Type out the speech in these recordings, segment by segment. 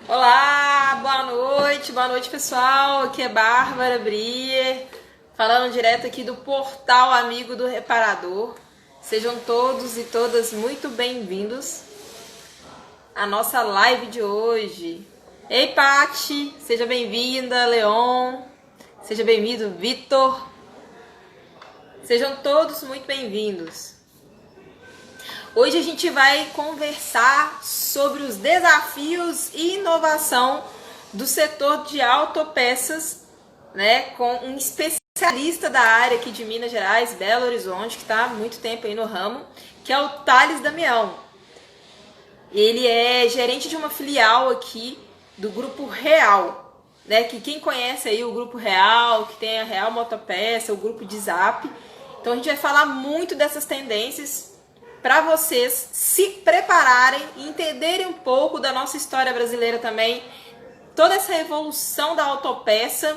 Olá, boa noite pessoal, aqui é Bárbara Brier, falando direto aqui do portal Amigo do Reparador. Sejam todos e todas muito bem-vindos à nossa live de hoje. Ei, Pati, seja bem-vinda, Leon, seja bem-vindo, Vitor. Sejam todos muito bem-vindos. Hoje a gente vai conversar sobre os desafios e inovação do setor de autopeças, né, com um especialista da área aqui de Minas Gerais, Belo Horizonte, que está há muito tempo aí no ramo, que é o Thales Damião. Ele é gerente de uma filial aqui do Grupo Real, né, que quem conhece aí o Grupo Real, que tem a Real Motopeça, o Grupo de Zap. Então a gente vai falar muito dessas tendências para vocês se prepararem e entenderem um pouco da nossa história brasileira também, toda essa evolução da autopeça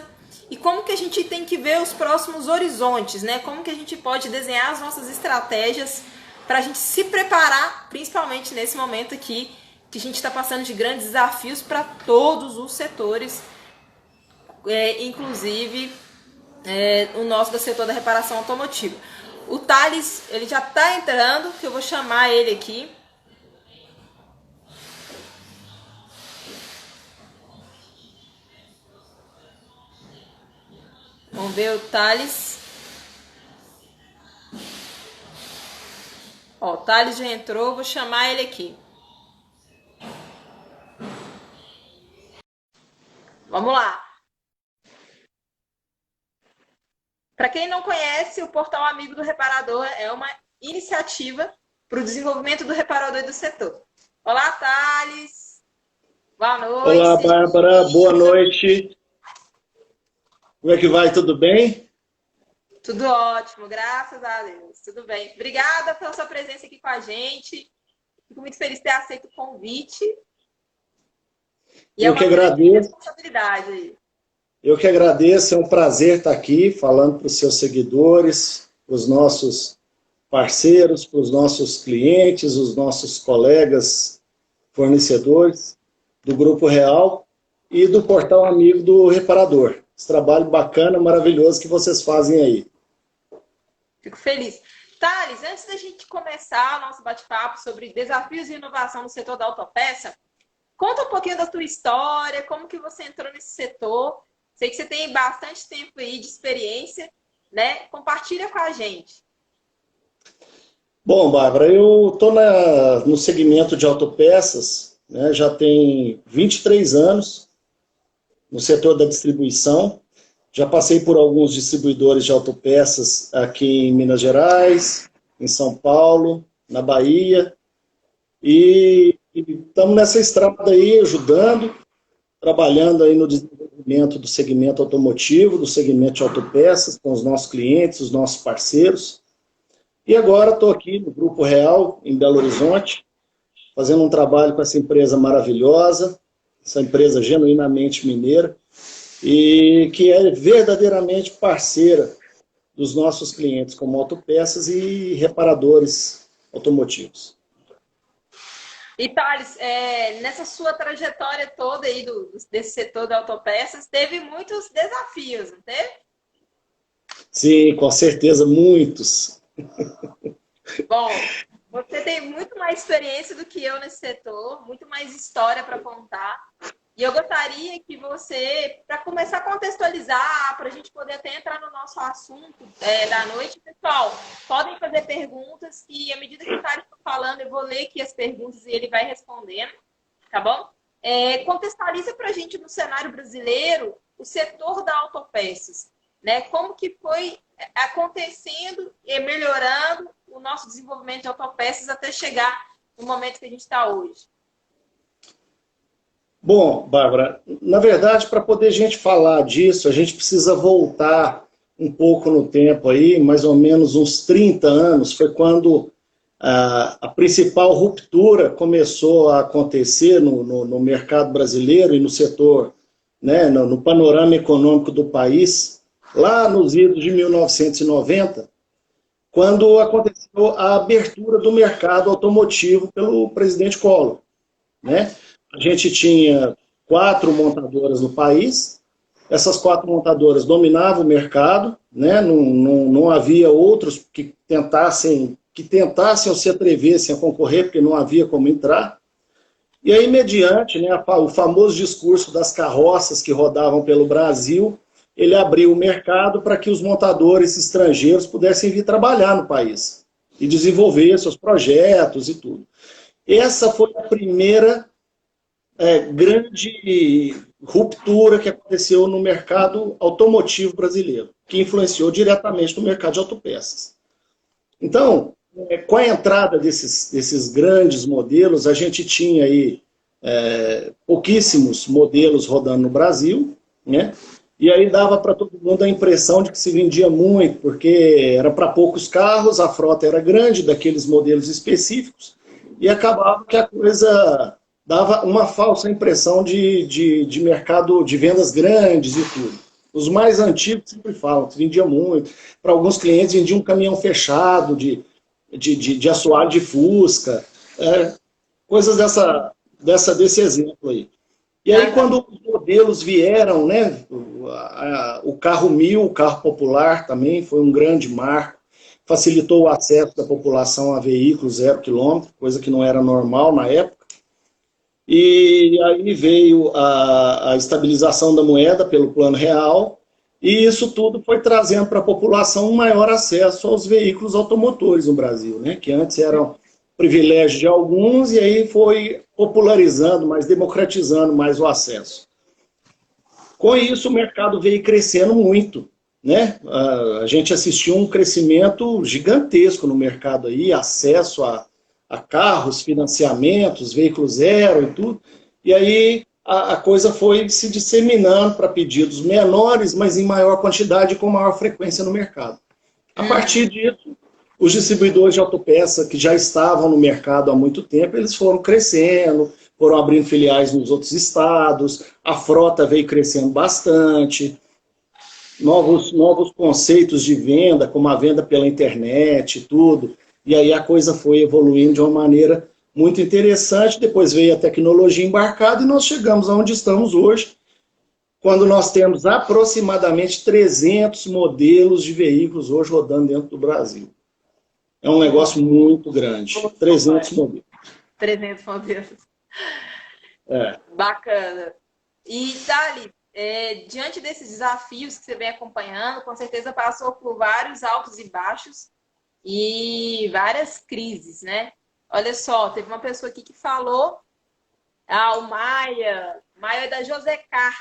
e como que a gente tem que ver os próximos horizontes, né? Como que a gente pode desenhar as nossas estratégias para a gente se preparar, principalmente nesse momento aqui, que a gente está passando de grandes desafios para todos os setores, inclusive o nosso do setor da reparação automotiva. O Thales, ele já está entrando, que eu vou chamar ele aqui. Vamos ver o Thales. Ó, o Thales já entrou, vou chamar ele aqui. Vamos lá. Para quem não conhece, o Portal Amigo do Reparador é uma iniciativa para o desenvolvimento do reparador e do setor. Olá, Thales. Boa noite. Olá, Bárbara. Boa noite. Como é que vai? Tudo bem? Tudo ótimo, graças a Deus. Tudo bem. Obrigada pela sua presença aqui com a gente. Fico muito feliz de ter aceito o convite. E é Eu uma que grande agradeço. responsabilidade aí. Eu que agradeço. É um prazer estar aqui falando para os seus seguidores, para os nossos parceiros, para os nossos clientes, os nossos colegas fornecedores do Grupo Real e do Portal Amigo do Reparador. Esse trabalho bacana, maravilhoso que vocês fazem aí. Fico feliz. Thales, antes da gente começar o nosso bate-papo sobre desafios e inovação no setor da autopeça, conta um pouquinho da tua história, como que você entrou nesse setor. Sei que você tem bastante tempo aí de experiência, né? Compartilha com a gente. Bom, Bárbara, eu estou no segmento de autopeças, né, já tem 23 anos no setor da distribuição. Já passei por alguns distribuidores de autopeças aqui em Minas Gerais, em São Paulo, na Bahia. E estamos nessa estrada aí, ajudando, trabalhando aí no desenvolvimento do segmento automotivo, do segmento de autopeças, com os nossos clientes, os nossos parceiros. E agora estou aqui no Grupo Real, em Belo Horizonte, fazendo um trabalho com essa empresa maravilhosa, essa empresa genuinamente mineira, e que é verdadeiramente parceira dos nossos clientes, como autopeças e reparadores automotivos. E Thales, nessa sua trajetória toda aí desse setor da autopeças, teve muitos desafios, não teve? Sim, com certeza, muitos. Bom, você tem muito mais experiência do que eu nesse setor, muito mais história para contar. E eu gostaria que você, para começar a contextualizar, para a gente poder até entrar no nosso assunto da noite, pessoal, podem fazer perguntas e à medida que o Thales está falando, eu vou ler aqui as perguntas e ele vai respondendo, tá bom? Contextualiza para a gente no cenário brasileiro o setor da autopeças, né? Como que foi acontecendo e melhorando o nosso desenvolvimento de autopeças até chegar no momento que a gente está hoje. Bom, Bárbara, na verdade, para poder a gente falar disso, a gente precisa voltar um pouco no tempo aí, mais ou menos uns 30 anos, foi quando a principal ruptura começou a acontecer no mercado brasileiro e no setor, né, no panorama econômico do país, lá nos idos de 1990, quando aconteceu a abertura do mercado automotivo pelo presidente Collor, né? A gente tinha 4 montadoras no país. Essas 4 montadoras dominavam o mercado, né? Não havia outros que tentassem ou se atrevessem a concorrer, porque não havia como entrar. E aí, mediante, né, o famoso discurso das carroças que rodavam pelo Brasil, ele abriu o mercado para que os montadores estrangeiros pudessem vir trabalhar no país e desenvolver seus projetos e tudo. Essa foi a primeira grande ruptura que aconteceu no mercado automotivo brasileiro, que influenciou diretamente no mercado de autopeças. Então, com a entrada desses grandes modelos, a gente tinha aí pouquíssimos modelos rodando no Brasil, né? E aí dava para todo mundo a impressão de que se vendia muito, porque era para poucos carros, a frota era grande, daqueles modelos específicos, e acabava que a coisa dava uma falsa impressão de mercado, de vendas grandes e tudo. Os mais antigos sempre falam que vendia muito. Para alguns clientes vendia um caminhão fechado de assoalho de Fusca, coisas desse exemplo aí. E aí, quando os modelos vieram, né, o carro 1000, o carro popular também foi um grande marco, facilitou o acesso da população a veículos 0 quilômetro, coisa que não era normal na época. E aí veio a estabilização da moeda pelo Plano Real, e isso tudo foi trazendo para a população um maior acesso aos veículos automotores no Brasil, né, que antes eram privilégio de alguns, e aí foi popularizando, mais democratizando mais o acesso. Com isso, o mercado veio crescendo muito, né? A gente assistiu um crescimento gigantesco no mercado aí, acesso a carros, financiamentos, veículos zero e tudo, e aí a coisa foi se disseminando para pedidos menores, mas em maior quantidade e com maior frequência no mercado. A partir disso, os distribuidores de autopeça que já estavam no mercado há muito tempo, eles foram crescendo, foram abrindo filiais nos outros estados, a frota veio crescendo bastante, novos conceitos de venda, como a venda pela internet e tudo, e aí a coisa foi evoluindo de uma maneira muito interessante, depois veio a tecnologia embarcada e nós chegamos aonde estamos hoje, quando nós temos aproximadamente 300 modelos de veículos hoje rodando dentro do Brasil. É um negócio muito grande. 300 modelos. 300 modelos. Bacana. E, Thali, diante desses desafios que você vem acompanhando, com certeza passou por vários altos e baixos e várias crises, né? Olha só, teve uma pessoa aqui que falou, o Maia é da Josecar,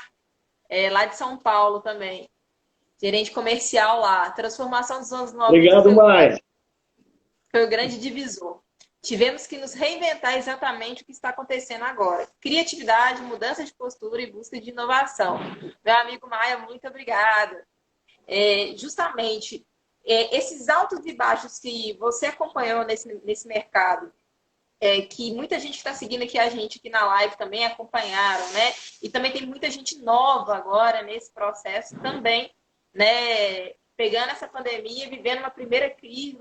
lá de São Paulo também. Gerente comercial lá. Transformação dos anos 90. Obrigado, Maia. Foi o grande divisor. Tivemos que nos reinventar exatamente o que está acontecendo agora. Criatividade, mudança de postura e busca de inovação. Meu amigo Maia, muito obrigada. Justamente, esses altos e baixos que você acompanhou nesse mercado, que muita gente que está seguindo aqui a gente aqui na live também acompanharam, né? E também tem muita gente nova agora nesse processo também, né? Pegando essa pandemia, vivendo uma primeira crise,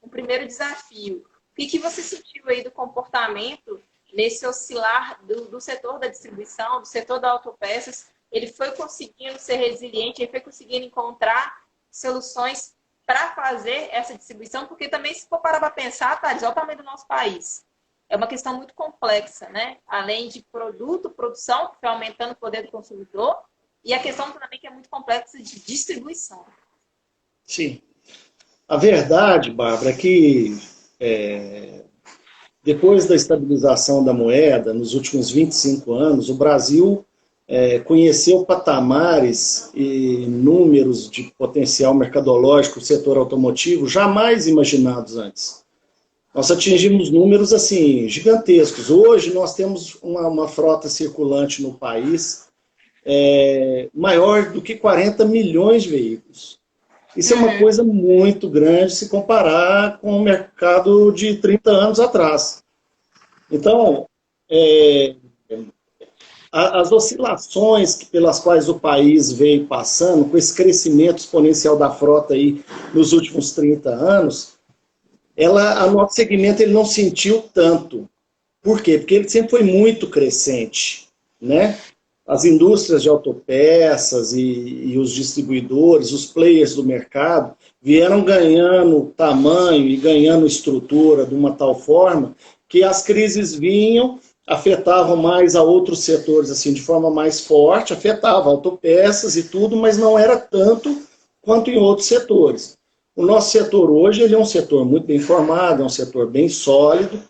um primeiro desafio. O que você sentiu aí do comportamento nesse oscilar do setor da distribuição, do setor da autopeças? Ele foi conseguindo ser resiliente, ele foi conseguindo encontrar soluções para fazer essa distribuição, porque também, se for parar para pensar, Thales, olha o tamanho do nosso país. É uma questão muito complexa, né? Além de produção, que foi aumentando o poder do consumidor, e a questão também que é muito complexa de distribuição. Sim. A verdade, Bárbara, é que depois da estabilização da moeda, nos últimos 25 anos, o Brasil conheceu patamares e números de potencial mercadológico do setor automotivo jamais imaginados antes. Nós atingimos números assim gigantescos. Hoje nós temos uma frota circulante no país maior do que 40 milhões de veículos. Isso é uma coisa muito grande se comparar com o mercado de 30 anos atrás. Então, as oscilações pelas quais o país veio passando, com esse crescimento exponencial da frota aí nos últimos 30 anos, o nosso segmento ele não sentiu tanto. Por quê? Porque ele sempre foi muito crescente. né? As indústrias de autopeças e os distribuidores, os players do mercado, vieram ganhando tamanho e ganhando estrutura de uma tal forma que as crises vinham, afetavam mais a outros setores assim de forma mais forte, afetava autopeças e tudo, mas não era tanto quanto em outros setores. O nosso setor hoje ele é um setor muito bem formado, é um setor bem sólido,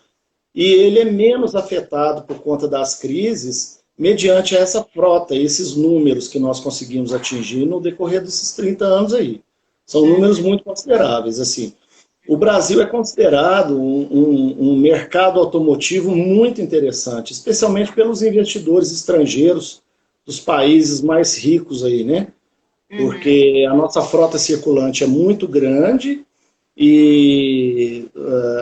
e ele é menos afetado por conta das crises mediante essa frota, esses números que nós conseguimos atingir no decorrer desses 30 anos aí. São números muito consideráveis. Assim. O Brasil é considerado um mercado automotivo muito interessante, especialmente pelos investidores estrangeiros dos países mais ricos aí, né? Porque a nossa frota circulante é muito grande e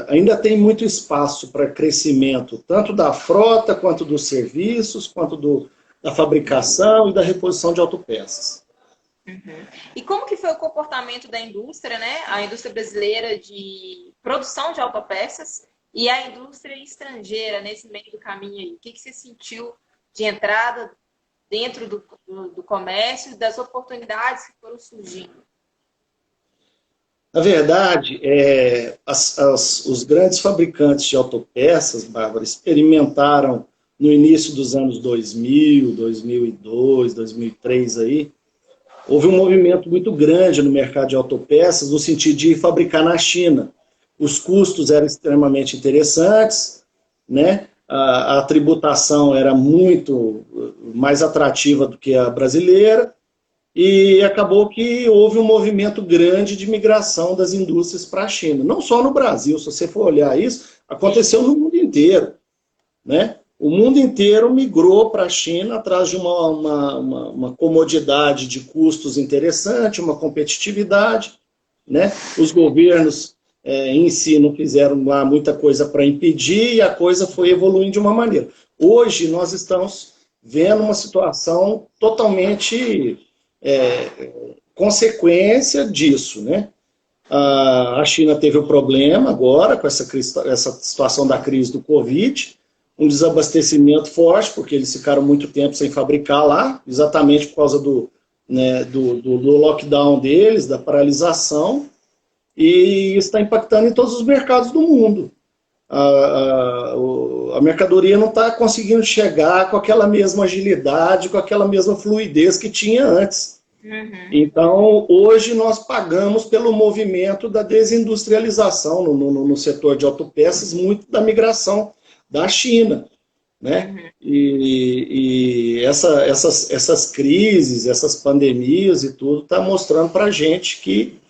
ainda tem muito espaço para crescimento, tanto da frota, quanto dos serviços, quanto da fabricação e da reposição de autopeças. E como que foi o comportamento da indústria, né? A indústria brasileira de produção de autopeças e a indústria estrangeira nesse meio do caminho aí? O que você sentiu de entrada dentro do comércio e das oportunidades que foram surgindo? Na verdade, os grandes fabricantes de autopeças, Bárbara, experimentaram no início dos anos 2000, 2002, 2003 aí, houve um movimento muito grande no mercado de autopeças no sentido de fabricar na China. Os custos eram extremamente interessantes, né? A tributação era muito mais atrativa do que a brasileira, e acabou que houve um movimento grande de migração das indústrias para a China. Não só no Brasil, se você for olhar isso, aconteceu no mundo inteiro, né? O mundo inteiro migrou para a China atrás de uma comodidade de custos interessante, uma competitividade, né? Os governos em si não fizeram lá muita coisa para impedir e a coisa foi evoluindo de uma maneira. Hoje nós estamos vendo uma situação totalmente consequência disso, né? A China teve um problema agora com essa situação da crise do Covid, um desabastecimento forte, porque eles ficaram muito tempo sem fabricar lá, exatamente por causa do lockdown deles, da paralisação, e isso está impactando em todos os mercados do mundo. A mercadoria não está conseguindo chegar com aquela mesma agilidade, com aquela mesma fluidez que tinha antes. Então, hoje nós pagamos pelo movimento da desindustrialização no setor de autopeças, muito da migração da China, né? E essas crises, essas pandemias e tudo, está mostrando para a gente que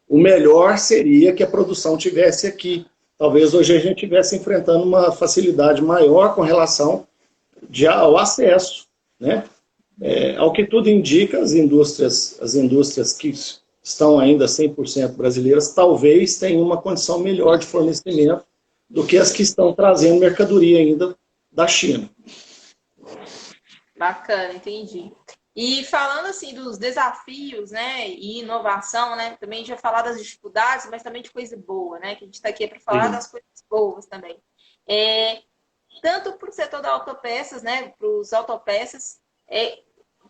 o melhor seria que a produção tivesse aqui. Talvez hoje a gente estivesse enfrentando uma facilidade maior com relação ao acesso, né? Ao que tudo indica, as indústrias que estão ainda 100% brasileiras, talvez tenham uma condição melhor de fornecimento do que as que estão trazendo mercadoria ainda da China. Bacana, entendi. E falando assim dos desafios, né, e inovação, né, também já falar das dificuldades, mas também de coisa boa, né, que a gente está aqui para falar das coisas boas também. Tanto para o setor da autopeças, né, para os autopeças,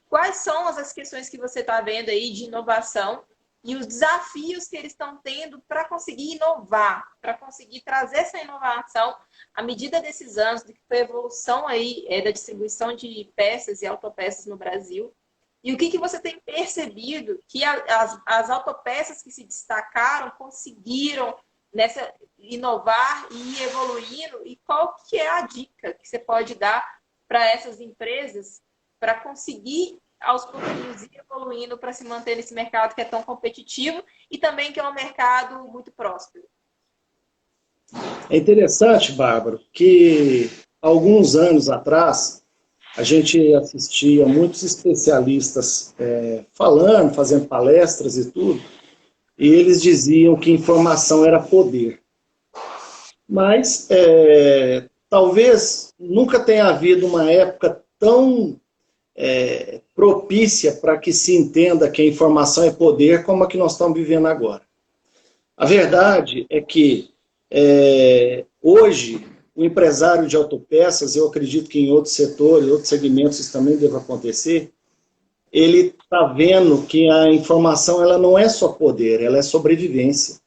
quais são as questões que você está vendo aí de inovação e os desafios que eles estão tendo para conseguir inovar, para conseguir trazer essa inovação à medida desses anos, do que foi a evolução aí da distribuição de peças e autopeças no Brasil. E o que você tem percebido que as autopeças que se destacaram conseguiram inovar e ir evoluindo, e qual que é a dica que você pode dar para essas empresas para conseguir aos pouquinhos ir evoluindo para se manter nesse mercado que é tão competitivo e também que é um mercado muito próspero? É interessante, Bárbara, que alguns anos atrás a gente assistia muitos especialistas falando, fazendo palestras e tudo, e eles diziam que informação era poder. Mas talvez nunca tenha havido uma época tão propícia para que se entenda que a informação é poder como a que nós estamos vivendo agora. A verdade é que hoje o empresário de autopeças, eu acredito que em outros setores, outros segmentos isso também deve acontecer, ele está vendo que a informação ela não é só poder, ela é sobrevivência.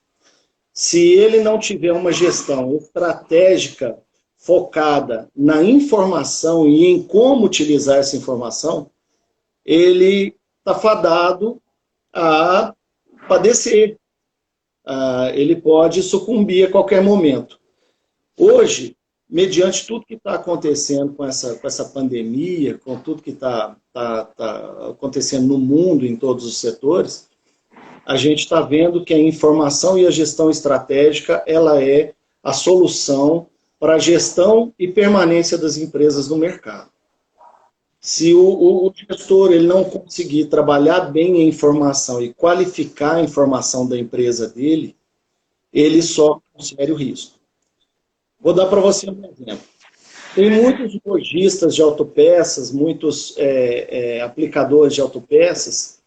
Se ele não tiver uma gestão estratégica focada na informação e em como utilizar essa informação, ele está fadado a padecer. Ele pode sucumbir a qualquer momento. Hoje, mediante tudo que está acontecendo com essa pandemia, com tudo que está acontecendo no mundo, em todos os setores, a gente está vendo que a informação e a gestão estratégica ela é a solução para a gestão e permanência das empresas no mercado. Se o gestor ele não conseguir trabalhar bem a informação e qualificar a informação da empresa dele, ele sofre um sério risco. Vou dar para você um exemplo. Tem muitos lojistas de autopeças, muitos aplicadores de autopeças,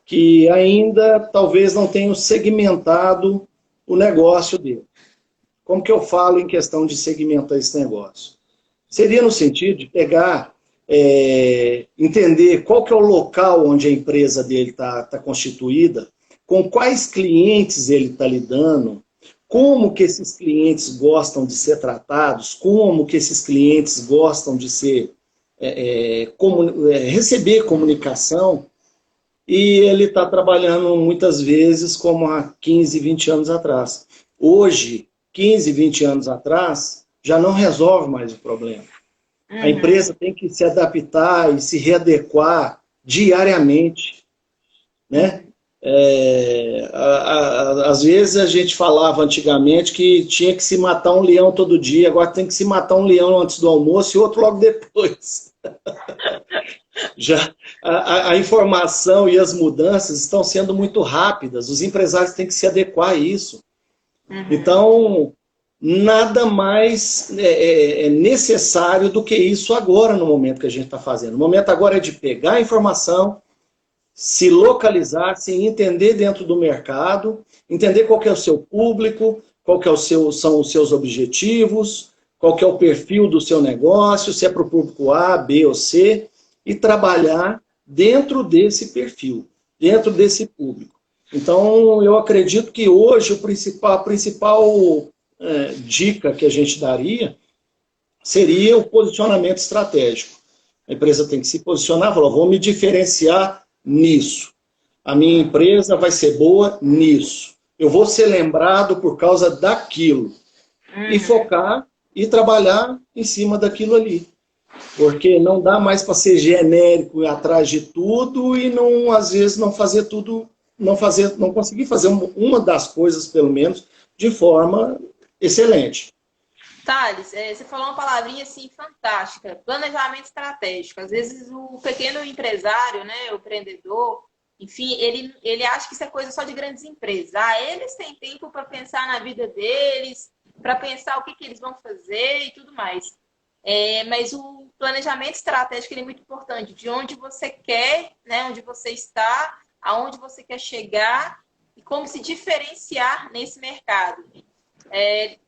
que ainda talvez não tenham segmentado o negócio dele. Como que eu falo em questão de segmentar esse negócio? Seria no sentido de pegar, entender qual que é o local onde a empresa dele está constituída, com quais clientes ele está lidando, como que esses clientes gostam de ser tratados, como que esses clientes gostam de ser, receber comunicação, e ele está trabalhando muitas vezes como há 15, 20 anos atrás. Hoje, 15, 20 anos atrás, já não resolve mais o problema. A empresa tem que se adaptar e se readequar diariamente, né? Às vezes a gente falava antigamente que tinha que se matar um leão todo dia, agora tem que se matar um leão antes do almoço e outro logo depois. Já a informação e as mudanças estão sendo muito rápidas, os empresários têm que se adequar a isso. Então, nada mais necessário do que isso agora, no momento que a gente está fazendo. O momento agora é de pegar a informação, se localizar, se entender dentro do mercado, entender qual que é o seu público, qual que são os seus objetivos, qual que é o perfil do seu negócio, se é para o público A, B ou C, e trabalhar dentro desse perfil, dentro desse público. Então, eu acredito que hoje a principal dica que a gente daria seria o posicionamento estratégico. A empresa tem que se posicionar, falar, vou me diferenciar nisso. A minha empresa vai ser boa nisso. Eu vou ser lembrado por causa daquilo. E focar e trabalhar em cima daquilo ali. Porque não dá mais para ser genérico e atrás de tudo e não, às vezes não fazer tudo, não conseguir fazer uma das coisas, pelo menos, de forma excelente. Thales, você falou uma palavrinha assim fantástica, planejamento estratégico. Às vezes o pequeno empresário, né, o empreendedor, enfim, ele acha que isso é coisa só de grandes empresas. Eles têm tempo para pensar na vida deles, para pensar o que eles vão fazer e tudo mais. Mas o planejamento estratégico ele é muito importante, de onde você quer, né, onde você está, aonde você quer chegar e como se diferenciar nesse mercado.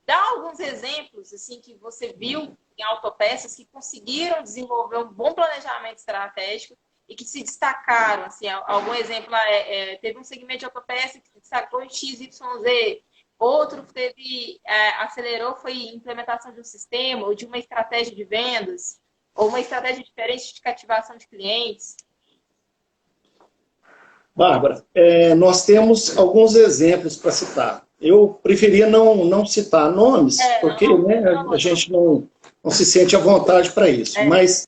Dá alguns exemplos assim, que você viu em autopeças que conseguiram desenvolver um bom planejamento estratégico e que se destacaram. Assim, algum exemplo, teve um segmento de autopeças que se destacou em XYZ, outro que acelerou foi a implementação de um sistema ou de uma estratégia de vendas ou uma estratégia diferente de cativação de clientes. Bárbara, nós temos alguns exemplos para citar. Eu preferia não citar nomes, porque a gente não se sente à vontade para isso. Mas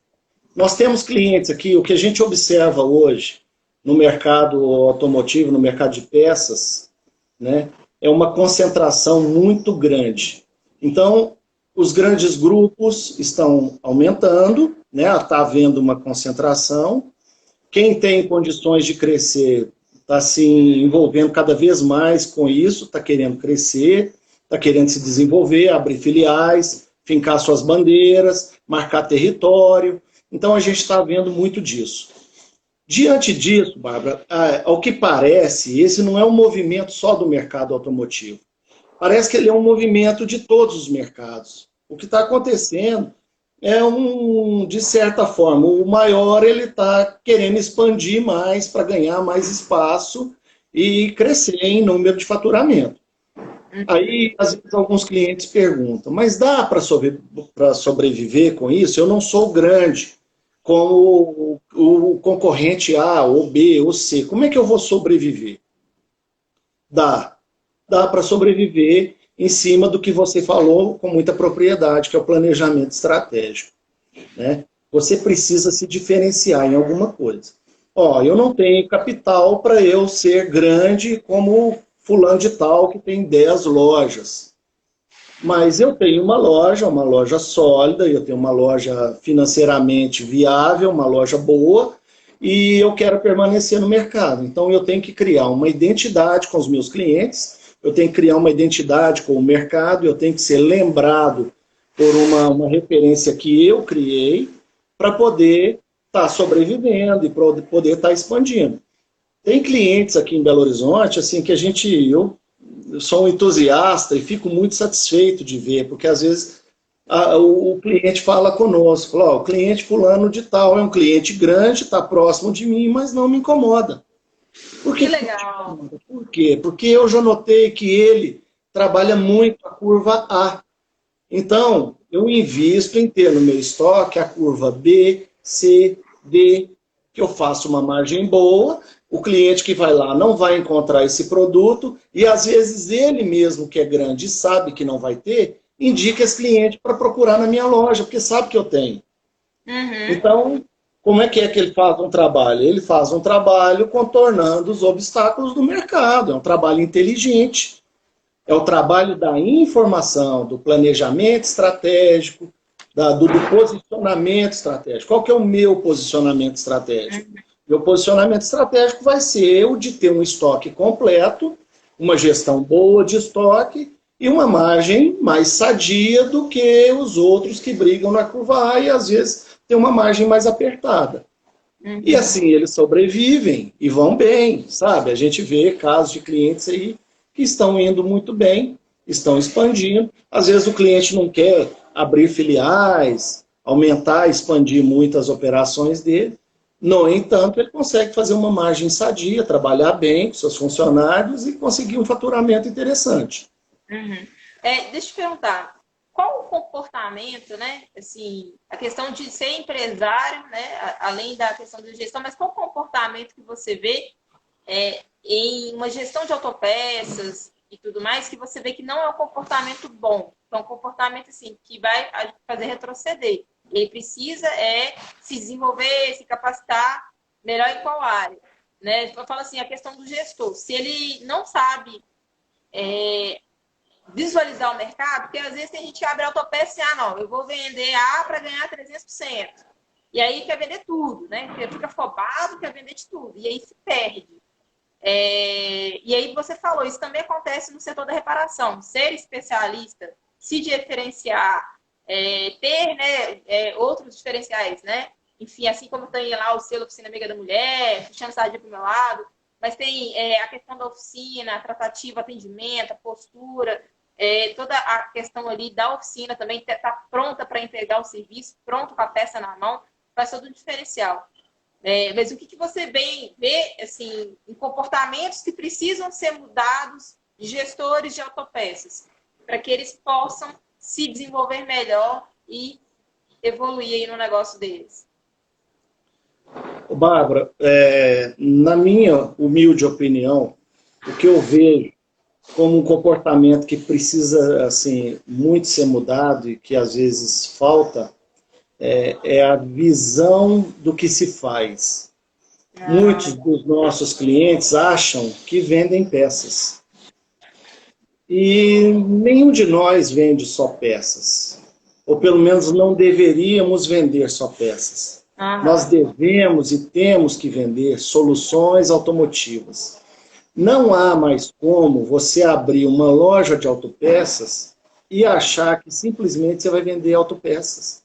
nós temos clientes aqui, o que a gente observa hoje no mercado automotivo, no mercado de peças, né, é uma concentração muito grande. Então, os grandes grupos estão aumentando, né, está havendo uma concentração. Quem tem condições de crescer está se envolvendo cada vez mais com isso, está querendo crescer, está querendo se desenvolver, abrir filiais, fincar suas bandeiras, marcar território. Então, a gente está vendo muito disso. Diante disso, Bárbara, ao que parece, esse não é um movimento só do mercado automotivo. Parece que ele é um movimento de todos os mercados. O que está acontecendo é de certa forma, o maior ele está querendo expandir mais para ganhar mais espaço e crescer em número de faturamento. Aí, às vezes, alguns clientes perguntam, mas dá para sobreviver com isso? Eu não sou grande como o concorrente A, ou B, ou C. Como é que eu vou sobreviver? Dá. Dá para sobreviver em cima do que você falou com muita propriedade, que é o planejamento estratégico. Né? Você precisa se diferenciar em alguma coisa. Ó, eu não tenho capital para eu ser grande como fulano de tal que tem 10 lojas. Mas eu tenho uma loja sólida, eu tenho uma loja financeiramente viável, uma loja boa, e eu quero permanecer no mercado. Então eu tenho que criar uma identidade com os meus clientes, eu tenho que criar uma identidade com o mercado, eu tenho que ser lembrado por uma referência que eu criei para poder estar sobrevivendo e poder estar expandindo. Tem clientes aqui em Belo Horizonte, assim, que eu sou um entusiasta e fico muito satisfeito de ver, porque às vezes o cliente fala conosco, ó, o cliente fulano de tal é um cliente grande, está próximo de mim, mas não me incomoda. Que legal. Por quê? Porque eu já notei que ele trabalha muito a curva A. Então, eu invisto em ter no meu estoque a curva B, C, D, que eu faço uma margem boa, o cliente que vai lá não vai encontrar esse produto, e às vezes ele mesmo, que é grande e sabe que não vai ter, indica esse cliente para procurar na minha loja, porque sabe que eu tenho. Então, como é que ele faz um trabalho? Ele faz um trabalho contornando os obstáculos do mercado, é um trabalho inteligente. É o trabalho da informação, do planejamento estratégico, do posicionamento estratégico. Qual que é o meu posicionamento estratégico? Meu posicionamento estratégico vai ser o de ter um estoque completo, uma gestão boa de estoque e uma margem mais sadia do que os outros que brigam na curva A e às vezes tem uma margem mais apertada. E assim eles sobrevivem e vão bem, sabe? A gente vê casos de clientes aí que estão indo muito bem, estão expandindo. Às vezes o cliente não quer abrir filiais, aumentar, expandir muito as operações dele. No entanto, ele consegue fazer uma margem sadia, trabalhar bem com seus funcionários e conseguir um faturamento interessante. Deixa eu te perguntar, qual o comportamento, né? Assim, a questão de ser empresário, né? Além da questão da gestão, mas qual o comportamento que você vê em uma gestão de autopeças e tudo mais, que você vê que não é um comportamento bom, é um comportamento assim, que vai fazer retroceder. Ele precisa se desenvolver, se capacitar melhor em qual área. Né? Eu falo assim, a questão do gestor. Se ele não sabe visualizar o mercado, porque às vezes a gente abre a autopeça e não, eu vou vender A para ganhar 300%. E aí quer vender tudo, né? Porque fica afobado, quer vender de tudo. E aí se perde. E aí você falou, isso também acontece no setor da reparação. Ser especialista, se diferenciar, ter, né, outros diferenciais, né? Enfim, assim como tem lá o selo Oficina Amiga da Mulher, puxando sardinha para o meu lado, mas tem a questão da oficina, a tratativa, atendimento, a postura, toda a questão ali da oficina também está pronta para entregar o serviço, pronto com a peça na mão, faz todo um diferencial. Mas o que você vê assim, em comportamentos que precisam ser mudados de gestores de autopeças, para que eles possam se desenvolver melhor e evoluir aí no negócio deles? Bárbara, na minha humilde opinião, o que eu vejo como um comportamento que precisa assim, muito ser mudado e que às vezes falta, é a visão do que se faz. Muitos dos nossos clientes acham que vendem peças. E nenhum de nós vende só peças. Ou pelo menos não deveríamos vender só peças. Nós devemos e temos que vender soluções automotivas. Não há mais como você abrir uma loja de autopeças e achar que simplesmente você vai vender autopeças.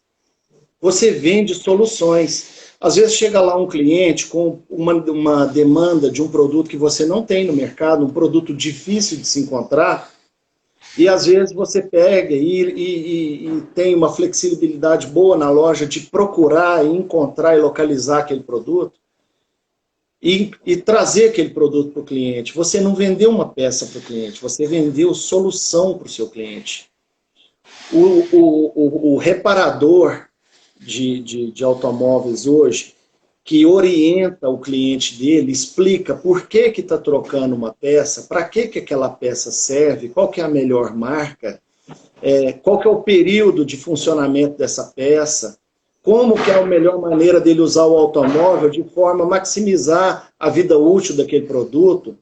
Você vende soluções. Às vezes chega lá um cliente com uma demanda de um produto que você não tem no mercado, um produto difícil de se encontrar, E às vezes você pega e tem uma flexibilidade boa na loja de procurar, e encontrar e localizar aquele produto e trazer aquele produto para o cliente. Você não vendeu uma peça para o cliente, você vendeu solução para o seu cliente. O reparador de automóveis hoje, que orienta o cliente dele, explica por que está trocando uma peça, para que aquela peça serve, qual que é a melhor marca, qual que é o período de funcionamento dessa peça, como que é a melhor maneira dele usar o automóvel de forma a maximizar a vida útil daquele produto.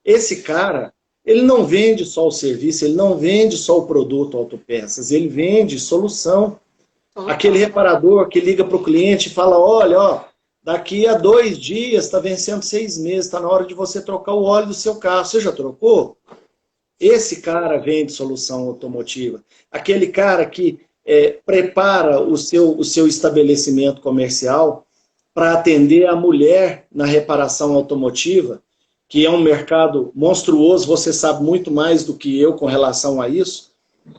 Esse cara, ele não vende só o serviço, ele não vende só o produto autopeças, ele vende solução. Aquele reparador que liga para o cliente e fala, olha, ó, daqui a 2 dias, está vencendo 6 meses, está na hora de você trocar o óleo do seu carro. Você já trocou? Esse cara vende solução automotiva. Aquele cara que prepara o seu estabelecimento comercial para atender a mulher na reparação automotiva, que é um mercado monstruoso, você sabe muito mais do que eu com relação a isso.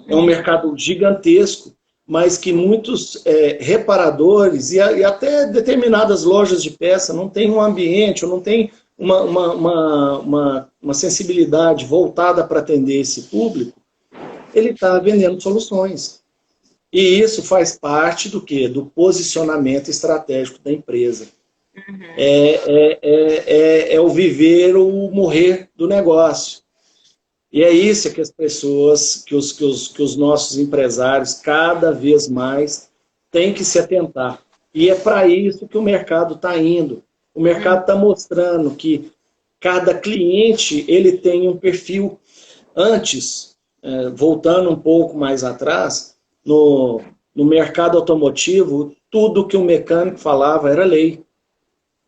É um mercado gigantesco, mas que muitos reparadores e até determinadas lojas de peça não têm um ambiente, ou não tem uma sensibilidade voltada para atender esse público, ele está vendendo soluções. E isso faz parte do quê? Do posicionamento estratégico da empresa. Uhum. É o viver ou morrer do negócio. E é isso que as pessoas, que os nossos empresários, cada vez mais, têm que se atentar. E é para isso que o mercado está indo. O mercado está mostrando que cada cliente ele tem um perfil. Antes, voltando um pouco mais atrás, no mercado automotivo, tudo que o mecânico falava era lei.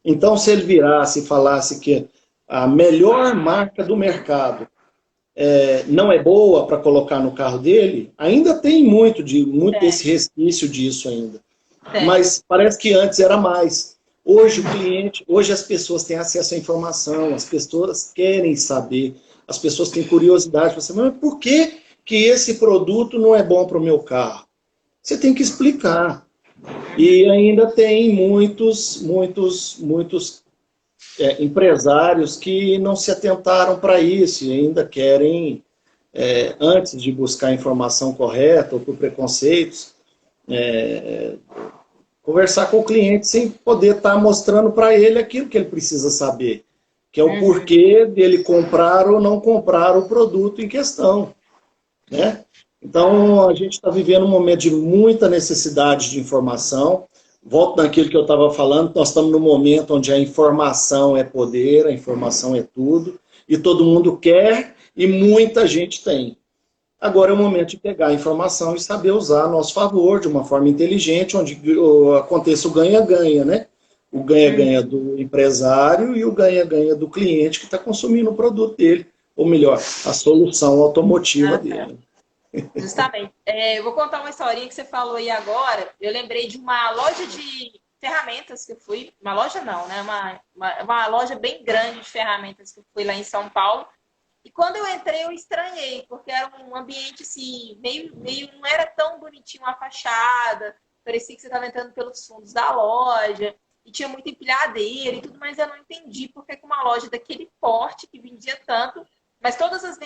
Então, se ele virasse e falasse que a melhor marca do mercado não é boa para colocar no carro dele, ainda tem muito desse resquício disso ainda. Mas parece que antes era mais. Hoje o cliente, hoje as pessoas têm acesso à informação, as pessoas querem saber, as pessoas têm curiosidade para saber, mas por que esse produto não é bom para o meu carro? Você tem que explicar. E ainda tem muitos empresários que não se atentaram para isso e ainda querem, antes de buscar a informação correta ou por preconceitos, conversar com o cliente sem poder estar mostrando para ele aquilo que ele precisa saber, que é o porquê dele comprar ou não comprar o produto em questão, né? Então, a gente está vivendo um momento de muita necessidade de informação. Volto naquilo que eu estava falando, nós estamos num momento onde a informação é poder, a informação é tudo, e todo mundo quer e muita gente tem. Agora é o momento de pegar a informação e saber usar a nosso favor, de uma forma inteligente, onde aconteça o ganha-ganha, né? O ganha-ganha do empresário e o ganha-ganha do cliente que está consumindo o produto dele, ou melhor, a solução automotiva dele. Justamente. Eu vou contar uma historinha que você falou aí agora. Eu lembrei de uma loja de ferramentas que eu fui. Uma loja não, né? Uma loja bem grande de ferramentas que eu fui lá em São Paulo. E quando eu entrei, eu estranhei, porque era um ambiente assim, meio não era tão bonitinho a fachada. Parecia que você estava entrando pelos fundos da loja. E tinha muita empilhadeira e tudo, mas eu não entendi porque com uma loja daquele porte, que vendia tanto, mas todos os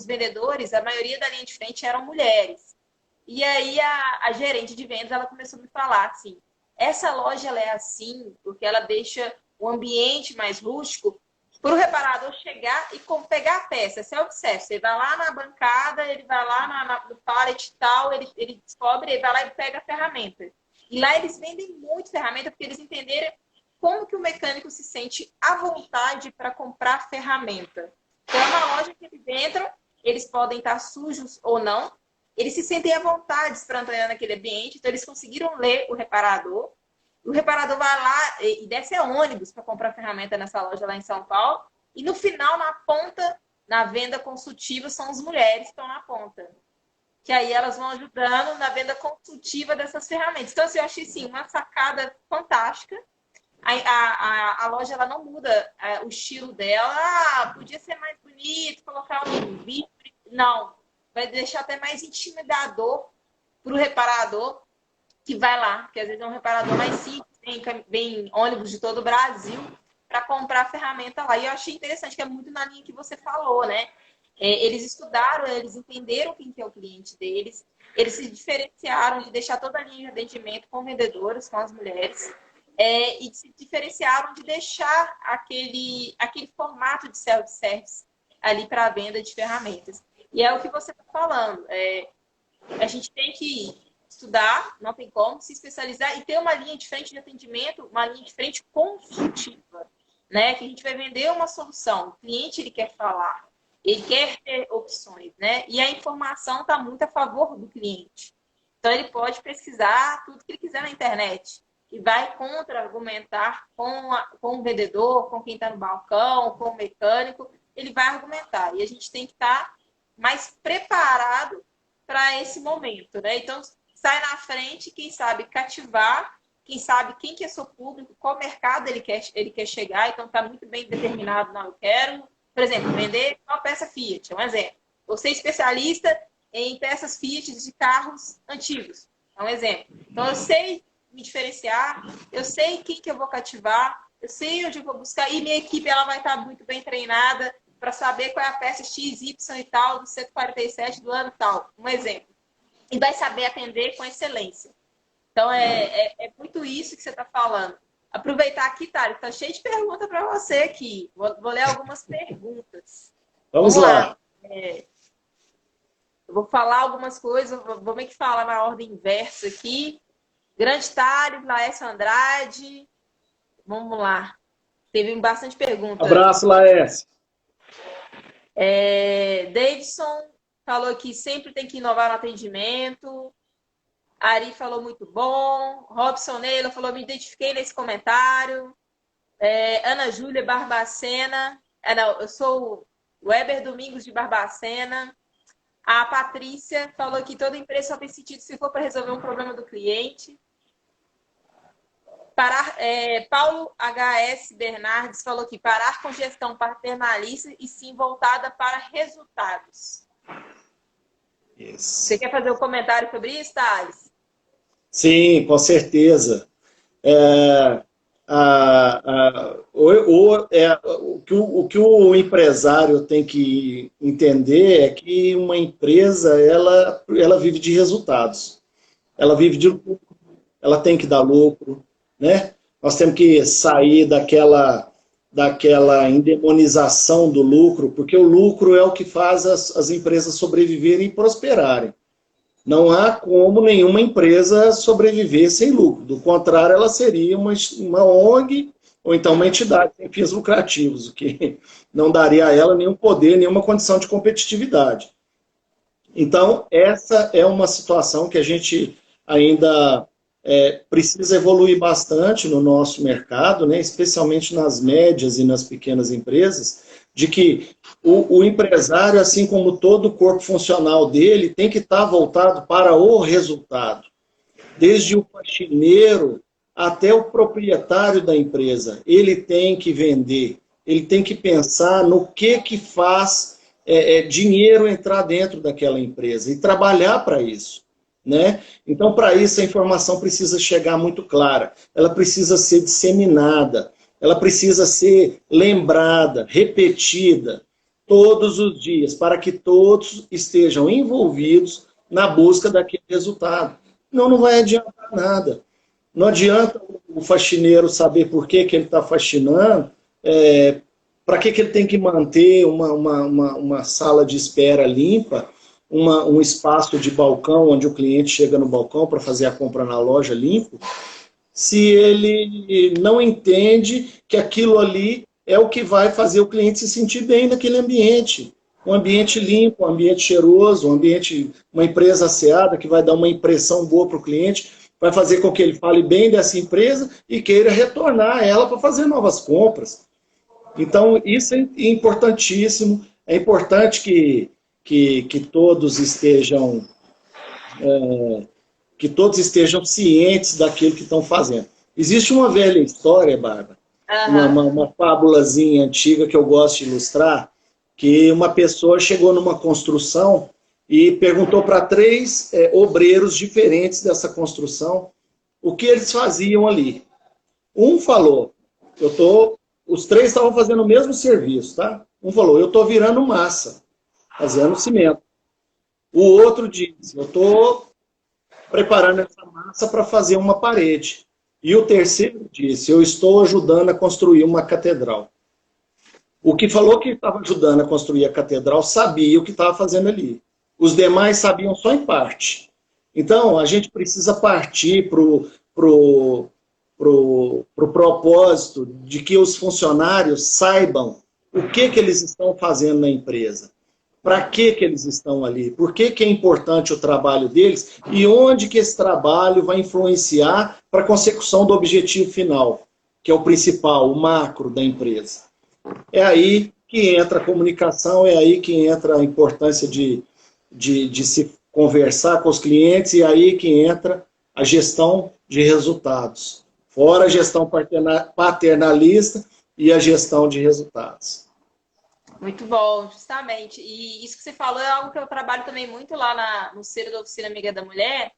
vendedores, a maioria da linha de frente eram mulheres. E aí a gerente de vendas, ela começou a me falar assim, essa loja ela é assim porque ela deixa o ambiente mais rústico para o reparador chegar e pegar a peça. Você observa, você vai lá na bancada, ele vai lá no pallet e tal, ele descobre, ele vai lá e pega a ferramenta. E lá eles vendem muito ferramenta porque eles entenderam como que o mecânico se sente à vontade para comprar ferramenta. Então, é uma loja que eles entram, eles podem estar sujos ou não, eles se sentem à vontade para entrar naquele ambiente, então eles conseguiram ler o reparador vai lá e desce a ônibus para comprar ferramenta nessa loja lá em São Paulo, e no final, na ponta, na venda consultiva, são as mulheres que estão na ponta. Que aí elas vão ajudando na venda consultiva dessas ferramentas. Então, assim, eu achei assim, uma sacada fantástica. A loja ela não muda o estilo dela. Podia ser mais bonito, colocar um vidro. Não. vai deixar até mais intimidador para o reparador que vai lá, que às vezes é um reparador mais simples, vem ônibus de todo o Brasil para comprar a ferramenta lá. E eu achei interessante, que é muito na linha que você falou, né? Eles estudaram, eles entenderam quem que é o cliente deles, eles se diferenciaram de deixar toda a linha de atendimento com vendedores, com as mulheres, e se diferenciaram de deixar aquele formato de self-service ali para a venda de ferramentas. E é o que você está falando. A gente tem que estudar, não tem como, se especializar e ter uma linha de frente de atendimento, uma linha de frente consultiva, né? Que a gente vai vender uma solução. O cliente, ele quer falar, ele quer ter opções, né? E a informação está muito a favor do cliente. Então, ele pode pesquisar tudo que ele quiser na internet e vai contra-argumentar com o vendedor, com quem está no balcão, com o mecânico, ele vai argumentar. E a gente tem que estar mais preparado para esse momento, né? Então, sai na frente, quem sabe cativar, quem sabe quem que é seu público, qual mercado ele quer chegar, então está muito bem determinado. Não, eu quero, por exemplo, vender uma peça Fiat, é um exemplo. Você é especialista em peças Fiat de carros antigos, é um exemplo. Então, eu sei me diferenciar, eu sei quem que eu vou cativar, eu sei onde eu vou buscar, e minha equipe ela vai estar muito bem treinada para saber qual é a peça X, Y e tal, do 147 do ano tal, um exemplo. E vai saber atender com excelência. Então, é muito isso que você está falando. Aproveitar aqui, Thales, está cheio de perguntas para você aqui. Vou ler algumas perguntas. Vamos lá. Eu vou falar algumas coisas, vou meio que falar na ordem inversa aqui. Grande Thales, Laércio Andrade. Vamos lá. Teve bastante perguntas. Abraço, Laércio. Davidson falou que sempre tem que inovar no atendimento. Ari falou muito bom. Robson Neila falou, me identifiquei nesse comentário. Ana Júlia Barbacena. Não, eu sou o Weber Domingos de Barbacena. A Patrícia falou que toda empresa só tem sentido se for para resolver um problema do cliente. Paulo HS Bernardes falou que parar com gestão paternalista e sim voltada para resultados. Isso. Você quer fazer um comentário sobre isso, Thales? Sim, com certeza. O que o empresário tem que entender é que uma empresa ela vive de resultados. Ela vive de lucro, ela tem que dar lucro, né? Nós temos que sair daquela endemonização do lucro, porque o lucro é o que faz as empresas sobreviverem e prosperarem. Não há como nenhuma empresa sobreviver sem lucro. Do contrário, ela seria uma ONG ou então uma entidade sem fins lucrativos, o que não daria a ela nenhum poder, nenhuma condição de competitividade. Então, essa é uma situação que a gente ainda precisa evoluir bastante no nosso mercado, né, especialmente nas médias e nas pequenas empresas, de que o empresário, assim como todo o corpo funcional dele, tem que estar voltado para o resultado. Desde o faxineiro até o proprietário da empresa. Ele tem que vender, ele tem que pensar no que faz dinheiro entrar dentro daquela empresa e trabalhar para isso, né? Então, para isso, a informação precisa chegar muito clara, ela precisa ser disseminada, ela precisa ser lembrada, repetida, todos os dias, para que todos estejam envolvidos na busca daquele resultado. Não vai adiantar nada. Não adianta o faxineiro saber por que ele está faxinando, para que ele tem que manter uma sala de espera limpa, um espaço de balcão, onde o cliente chega no balcão para fazer a compra na loja limpo, se ele não entende que aquilo ali é o que vai fazer o cliente se sentir bem naquele ambiente. Um ambiente limpo, um ambiente cheiroso, uma empresa asseada que vai dar uma impressão boa para o cliente, vai fazer com que ele fale bem dessa empresa e queira retornar a ela para fazer novas compras. Então, isso é importantíssimo. É importante que todos estejam cientes daquilo que estão fazendo. Existe uma velha história, Bárbara, uma fábulazinha antiga que eu gosto de ilustrar, que uma pessoa chegou numa construção e perguntou para 3 obreiros diferentes dessa construção o que eles faziam ali. Um falou, os 3 estavam fazendo o mesmo serviço, tá? Um falou, eu estou virando massa, fazendo cimento. O outro disse, eu estou preparando essa massa para fazer uma parede. E o terceiro disse, eu estou ajudando a construir uma catedral. O que falou que estava ajudando a construir a catedral sabia o que estava fazendo ali. Os demais sabiam só em parte. Então, a gente precisa partir para o propósito de que os funcionários saibam o que eles estão fazendo na empresa. Para que eles estão ali? Por que é importante o trabalho deles? E onde que esse trabalho vai influenciar para a consecução do objetivo final, que é o principal, o macro da empresa. É aí que entra a comunicação, é aí que entra a importância de se conversar com os clientes, e é aí que entra a gestão de resultados. Fora a gestão paternalista e a gestão de resultados. Muito bom, justamente. E isso que você falou é algo que eu trabalho também muito lá no Ciro da Oficina Amiga da Mulher.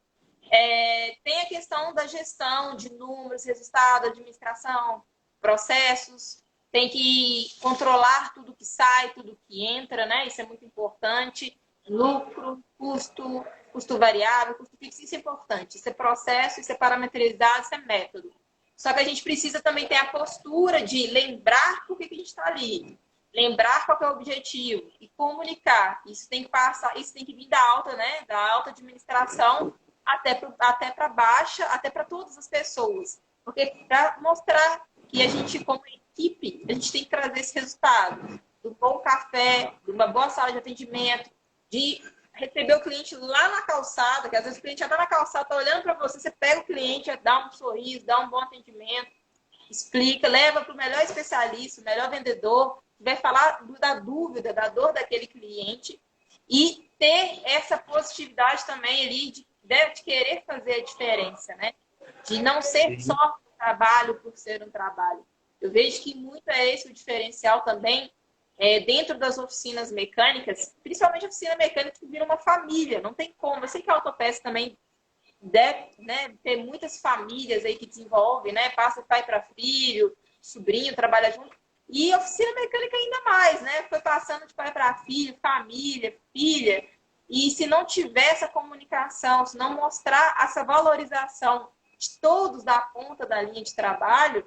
Tem a questão da gestão de números, resultado, administração, processos. Tem que controlar tudo que sai, tudo que entra, né? Isso é muito importante. Lucro, custo variável, custo fixo, isso é importante. Isso é processo, isso é parametrizado, isso é método. Só que a gente precisa também ter a postura de lembrar por que a gente está ali. Lembrar qual é o objetivo e comunicar. Isso tem que passar, isso tem que vir da alta, né? Da alta administração até para baixa, até para todas as pessoas. Porque para mostrar que a gente, como equipe, a gente tem que trazer esse resultado. Do bom café, de uma boa sala de atendimento, de receber o cliente lá na calçada, que às vezes o cliente já está na calçada, está olhando para você, você pega o cliente, dá um sorriso, dá um bom atendimento, explica, leva para o melhor especialista, o melhor vendedor, vai falar da dúvida, da dor daquele cliente e ter essa positividade também ali de querer fazer a diferença, né? De não ser só um trabalho por ser um trabalho. Eu vejo que muito é esse o diferencial também dentro das oficinas mecânicas, principalmente a oficina mecânica que vira uma família, não tem como. Eu sei que a Autopeça também deve, né, ter muitas famílias aí que desenvolvem, né? Passa pai para filho, sobrinho, trabalha junto. E a oficina mecânica ainda mais, né? Foi passando de pai para filho, família, filha. E se não tiver essa comunicação, se não mostrar essa valorização de todos da ponta da linha de trabalho,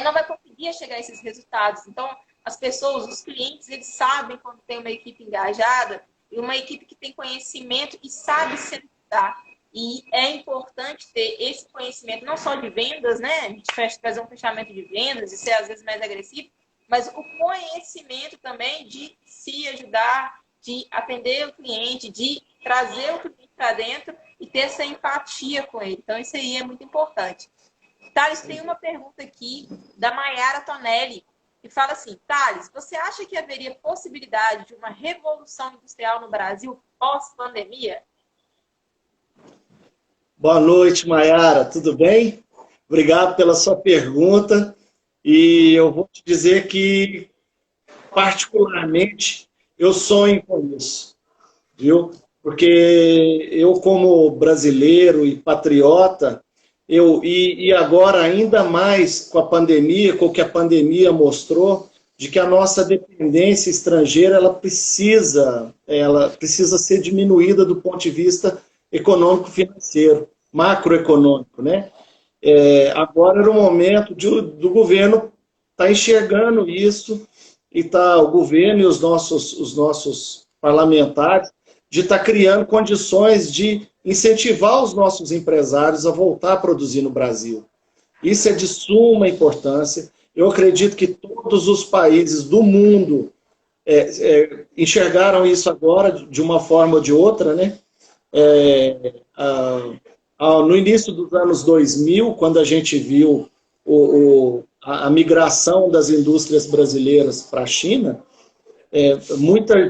não vai conseguir chegar a esses resultados. Então, as pessoas, os clientes, eles sabem quando tem uma equipe engajada e uma equipe que tem conhecimento e sabe se adaptar. E é importante ter esse conhecimento, não só de vendas, né? A gente fazer um fechamento de vendas e ser, às vezes, mais agressivo, mas o conhecimento também de se ajudar, de atender o cliente, de trazer o cliente para dentro e ter essa empatia com ele. Então, isso aí é muito importante. Thales, tem uma pergunta aqui da Maiara Tonelli, que fala assim: Thales, você acha que haveria possibilidade de uma revolução industrial no Brasil pós-pandemia? Boa noite, Maiara, tudo bem? Obrigado pela sua pergunta. E eu vou te dizer que, particularmente, eu sonho com isso, viu? Porque eu, como brasileiro e patriota, e agora ainda mais com a pandemia, com o que a pandemia mostrou, de que a nossa dependência estrangeira ela precisa ser diminuída do ponto de vista econômico-financeiro, macroeconômico, né? Agora era o momento do governo estar enxergando isso, e o governo e os nossos parlamentares de estar criando condições de incentivar os nossos empresários a voltar a produzir no Brasil. Isso é de suma importância. Eu acredito que todos os países do mundo enxergaram isso agora de uma forma ou de outra, né? No início dos anos 2000, quando a gente viu a migração das indústrias brasileiras para a China,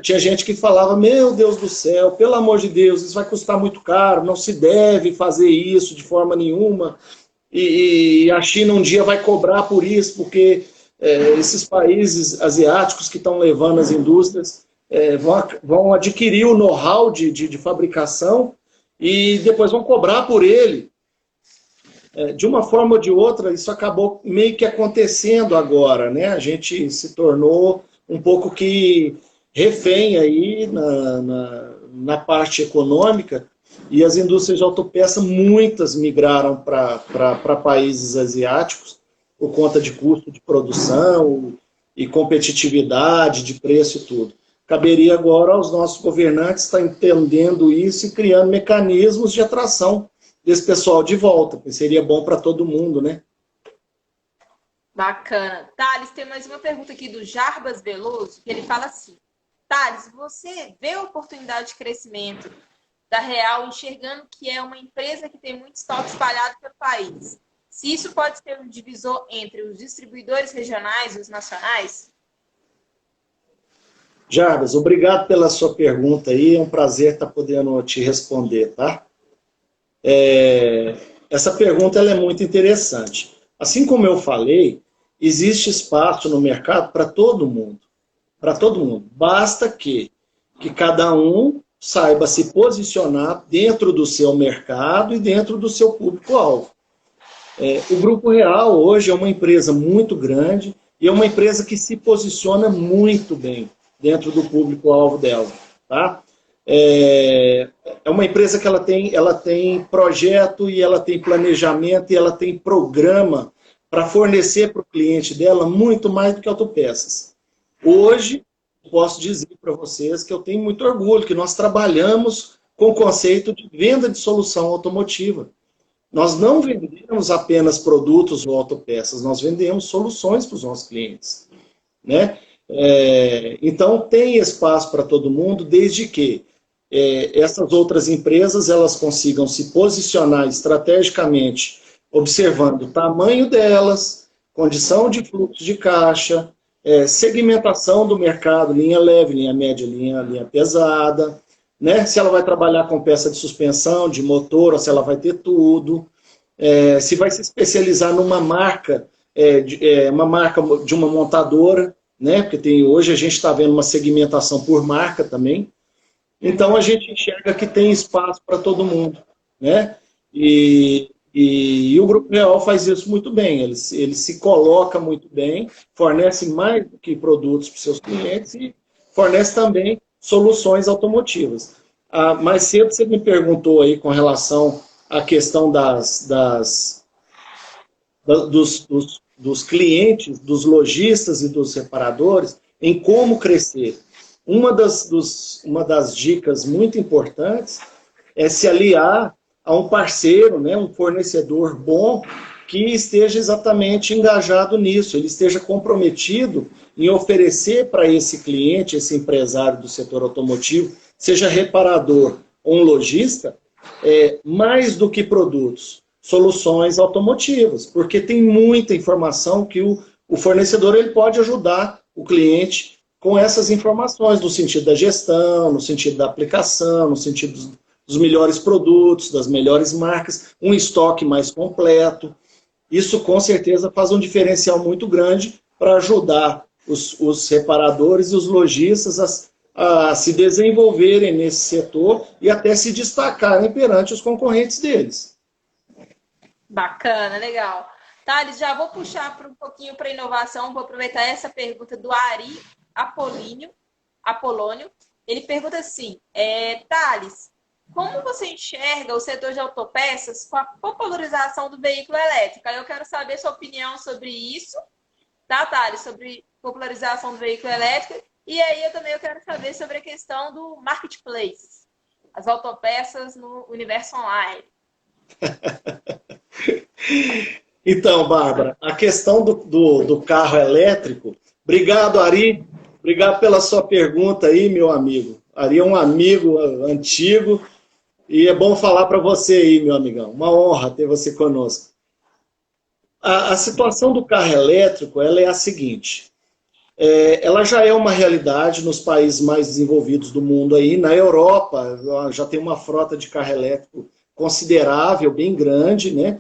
tinha gente que falava: meu Deus do céu, pelo amor de Deus, isso vai custar muito caro, não se deve fazer isso de forma nenhuma, e a China um dia vai cobrar por isso, porque esses países asiáticos que estão levando as indústrias vão adquirir o know-how de fabricação e depois vão cobrar por ele. De uma forma ou de outra, isso acabou meio que acontecendo agora, né? A gente se tornou um pouco que refém aí na parte econômica, e as indústrias de autopeça, muitas migraram para países asiáticos por conta de custo de produção e competitividade, de preço e tudo. Caberia agora aos nossos governantes estar entendendo isso e criando mecanismos de atração desse pessoal de volta, porque seria bom para todo mundo, né? Bacana. Thales, tem mais uma pergunta aqui do Jarbas Veloso, que ele fala assim: Thales, você vê a oportunidade de crescimento da Real enxergando que é uma empresa que tem muito estoque espalhado pelo país? Se isso pode ser um divisor entre os distribuidores regionais e os nacionais? Jarbas, obrigado pela sua pergunta aí, é um prazer estar podendo te responder, tá? Essa pergunta ela é muito interessante. Assim como eu falei, existe espaço no mercado para todo mundo. Para todo mundo. Basta que cada um saiba se posicionar dentro do seu mercado e dentro do seu público-alvo. O Grupo Real hoje é uma empresa muito grande e é uma empresa que se posiciona muito bem dentro do público-alvo dela. Tá? É uma empresa que ela tem projeto e ela tem planejamento e ela tem programa para fornecer para o cliente dela muito mais do que autopeças. Hoje, posso dizer para vocês que eu tenho muito orgulho, que nós trabalhamos com o conceito de venda de solução automotiva. Nós não vendemos apenas produtos ou autopeças, nós vendemos soluções para os nossos clientes. Né? Então, tem espaço para todo mundo, desde que essas outras empresas elas consigam se posicionar estrategicamente, observando o tamanho delas, condição de fluxo de caixa, segmentação do mercado, linha leve, linha média, linha pesada, né? Se ela vai trabalhar com peça de suspensão, de motor, ou se ela vai ter tudo, se vai se especializar numa marca, uma marca de uma montadora, né? Porque hoje a gente está vendo uma segmentação por marca também. Então a gente enxerga que tem espaço para todo mundo, né? E o Grupo Real faz isso muito bem, ele se coloca muito bem, fornece mais do que produtos para os seus clientes e fornece também soluções automotivas. Mais cedo você me perguntou aí com relação à questão dos clientes, dos lojistas e dos reparadores, em como crescer. Uma das dicas muito importantes é se aliar a um parceiro, né, um fornecedor bom, que esteja exatamente engajado nisso, ele esteja comprometido em oferecer para esse cliente, esse empresário do setor automotivo, seja reparador ou um lojista, mais do que produtos, soluções automotivas, porque tem muita informação que o fornecedor ele pode ajudar o cliente com essas informações, no sentido da gestão, no sentido da aplicação, no sentido dos melhores produtos, das melhores marcas, um estoque mais completo. Isso, com certeza, faz um diferencial muito grande para ajudar os reparadores e os lojistas a se desenvolverem nesse setor e até se destacarem perante os concorrentes deles. Bacana, legal. Thales, já vou puxar um pouquinho para inovação, vou aproveitar essa pergunta do Ari Apolônio. Ele pergunta assim, Thales, como você enxerga o setor de autopeças com a popularização do veículo elétrico? Aí eu quero saber sua opinião sobre isso, tá, Thales? Sobre popularização do veículo elétrico. E aí eu quero saber sobre a questão do marketplace, as autopeças no universo online. Então, Bárbara, a questão do carro elétrico... Obrigado, Ari. Obrigado pela sua pergunta aí, meu amigo. Ari é um amigo antigo e é bom falar para você aí, meu amigão. Uma honra ter você conosco. A situação do carro elétrico ela é a seguinte. Ela já é uma realidade nos países mais desenvolvidos do mundo aí. Na Europa já tem uma frota de carro elétrico considerável, bem grande, né?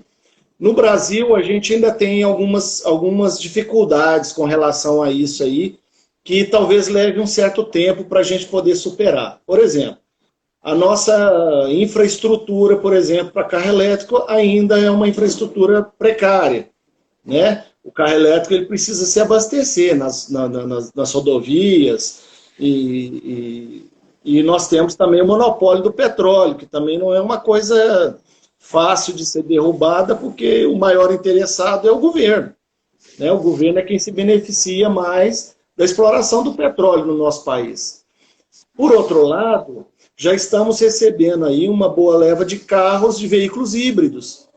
No Brasil a gente ainda tem algumas dificuldades com relação a isso aí, que talvez leve um certo tempo para a gente poder superar. Por exemplo, a nossa infraestrutura, por exemplo, para carro elétrico ainda é uma infraestrutura precária, né? O carro elétrico ele precisa se abastecer nas rodovias e nós temos também o monopólio do petróleo, que também não é uma coisa fácil de ser derrubada, porque o maior interessado é o governo, né? O governo é quem se beneficia mais da exploração do petróleo no nosso país. Por outro lado, já estamos recebendo aí uma boa leva de carros, de veículos híbridos,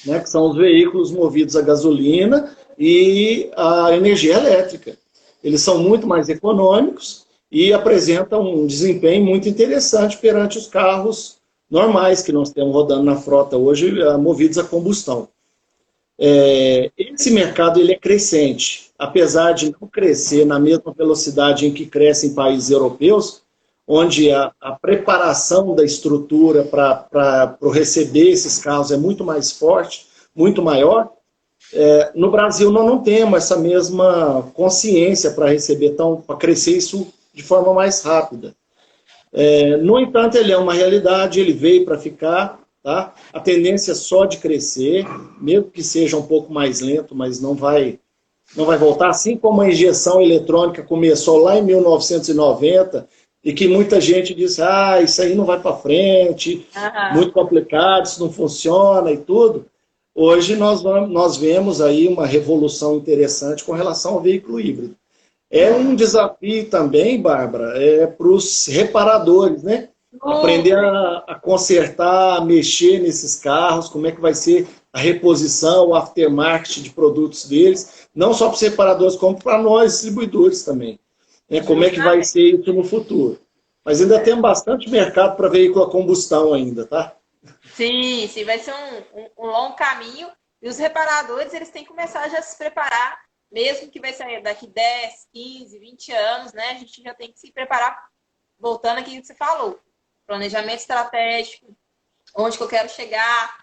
né, que são os veículos movidos a gasolina e a energia elétrica. Eles são muito mais econômicos e apresentam um desempenho muito interessante perante os carros normais que nós temos rodando na frota hoje, movidos a combustão. Esse mercado ele é crescente, apesar de não crescer na mesma velocidade em que cresce em países europeus, onde a preparação da estrutura para receber esses carros é muito mais forte, muito maior. No Brasil nós não temos essa mesma consciência para receber, para crescer isso de forma mais rápida. No entanto, ele é uma realidade, ele veio para ficar, tá? A tendência é só de crescer, mesmo que seja um pouco mais lento, mas não vai voltar, assim como a injeção eletrônica começou lá em 1990, e que muita gente disse, isso aí não vai para frente, muito complicado, isso não funciona e tudo. Hoje nós vemos aí uma revolução interessante com relação ao veículo híbrido. É um desafio também, Bárbara, para os reparadores, né? Aprender a consertar, a mexer nesses carros, como é que vai ser a reposição, o aftermarket de produtos deles, não só para os reparadores, como para nós, distribuidores também. Como é que vai ser isso no futuro. Mas ainda tem bastante mercado para veículo a combustão ainda, tá? Sim, vai ser um longo caminho. E os reparadores, eles têm que começar já a se preparar, mesmo que vai sair daqui 10, 15, 20 anos, né? A gente já tem que se preparar, voltando aqui que você falou. Planejamento estratégico, onde que eu quero chegar,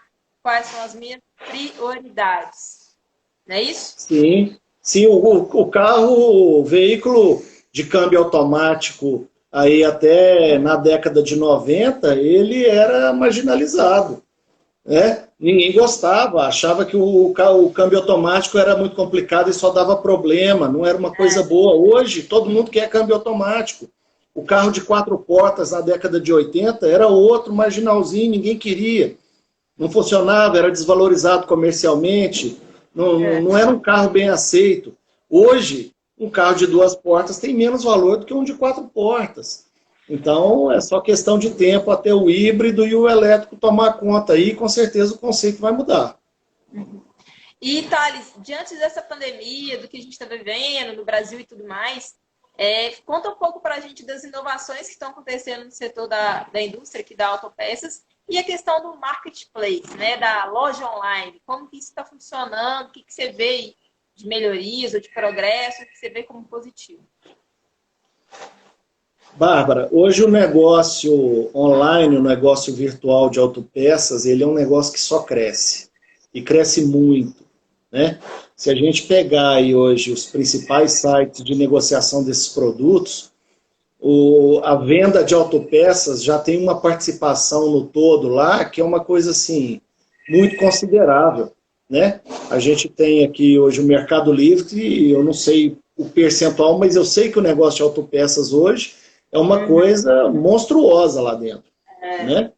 quais são as minhas prioridades. Não é isso? Sim, o carro, o veículo de câmbio automático, aí até na década de 90, ele era marginalizado, né? Ninguém gostava, achava que o câmbio automático era muito complicado e só dava problema, não era uma coisa boa. Hoje, todo mundo quer câmbio automático. O carro de 4 portas na década de 80 era outro marginalzinho, ninguém queria. Não funcionava, era desvalorizado comercialmente, não era um carro bem aceito. Hoje, um carro de 2 portas tem menos valor do que um de 4 portas. Então, é só questão de tempo até o híbrido e o elétrico tomar conta aí, com certeza o conceito vai mudar. E, Thales, diante dessa pandemia, do que a gente está vivendo no Brasil e tudo mais, conta um pouco para a gente das inovações que estão acontecendo no setor da indústria aqui da autopeças e a questão do marketplace, né, da loja online. Como que isso está funcionando, o que você vê aí de melhorias ou de progresso, o que você vê como positivo? Bárbara, hoje o negócio online, o negócio virtual de autopeças, ele é um negócio que só cresce. E cresce muito, né? Se a gente pegar aí hoje os principais sites de negociação desses produtos, a venda de autopeças já tem uma participação no todo lá, que é uma coisa assim, muito considerável, né? A gente tem aqui hoje o Mercado Livre, que eu não sei o percentual, mas eu sei que o negócio de autopeças hoje é uma coisa monstruosa lá dentro, né?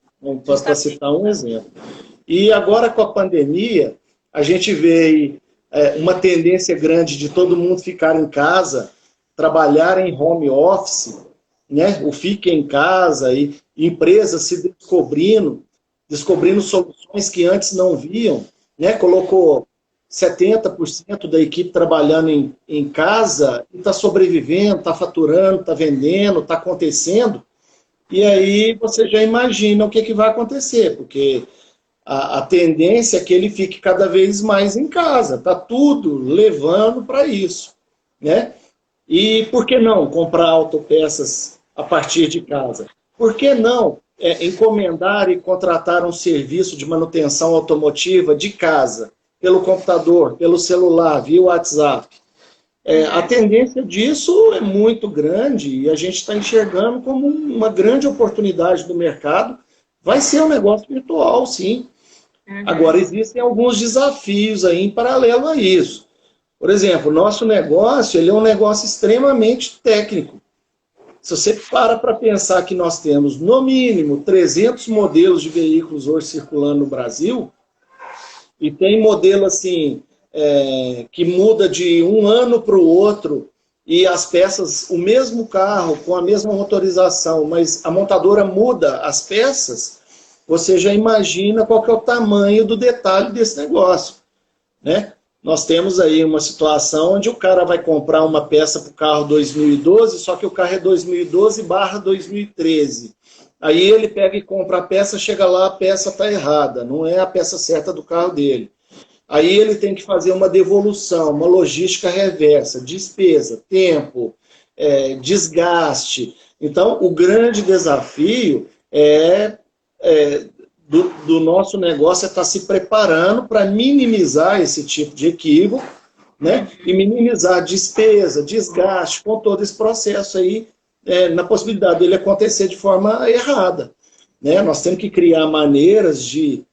Para citar um exemplo. E agora com a pandemia, a gente vê uma tendência grande de todo mundo ficar em casa, trabalhar em home office, né? O fique em casa e empresas se descobrindo soluções que antes não viam, né? Colocou 70% da equipe trabalhando em casa e está sobrevivendo, está faturando, está vendendo, está acontecendo. E aí você já imagina o que vai acontecer, porque a tendência é que ele fique cada vez mais em casa. Está tudo levando para isso, né? E por que não comprar autopeças a partir de casa? Por que não encomendar e contratar um serviço de manutenção automotiva de casa, pelo computador, pelo celular, via WhatsApp? A tendência disso é muito grande e a gente está enxergando como uma grande oportunidade do mercado. Vai ser um negócio virtual, sim. Agora, existem alguns desafios aí em paralelo a isso. Por exemplo, o nosso negócio ele é um negócio extremamente técnico. Se você para pensar que nós temos, no mínimo, 300 modelos de veículos hoje circulando no Brasil, e tem modelo assim, que muda de um ano para o outro, e as peças, o mesmo carro, com a mesma motorização, mas a montadora muda as peças, você já imagina qual que é o tamanho do detalhe desse negócio, né? Nós temos aí uma situação onde o cara vai comprar uma peça para o carro 2012, só que o carro é 2012/2013. Aí ele pega e compra a peça, chega lá, a peça está errada, não é a peça certa do carro dele. Aí ele tem que fazer uma devolução, uma logística reversa, despesa, tempo, desgaste. Então, o grande desafio do nosso negócio é estar se preparando para minimizar esse tipo de equívoco, né? E minimizar despesa, desgaste, com todo esse processo aí, na possibilidade dele acontecer de forma errada, né? Nós temos que criar maneiras de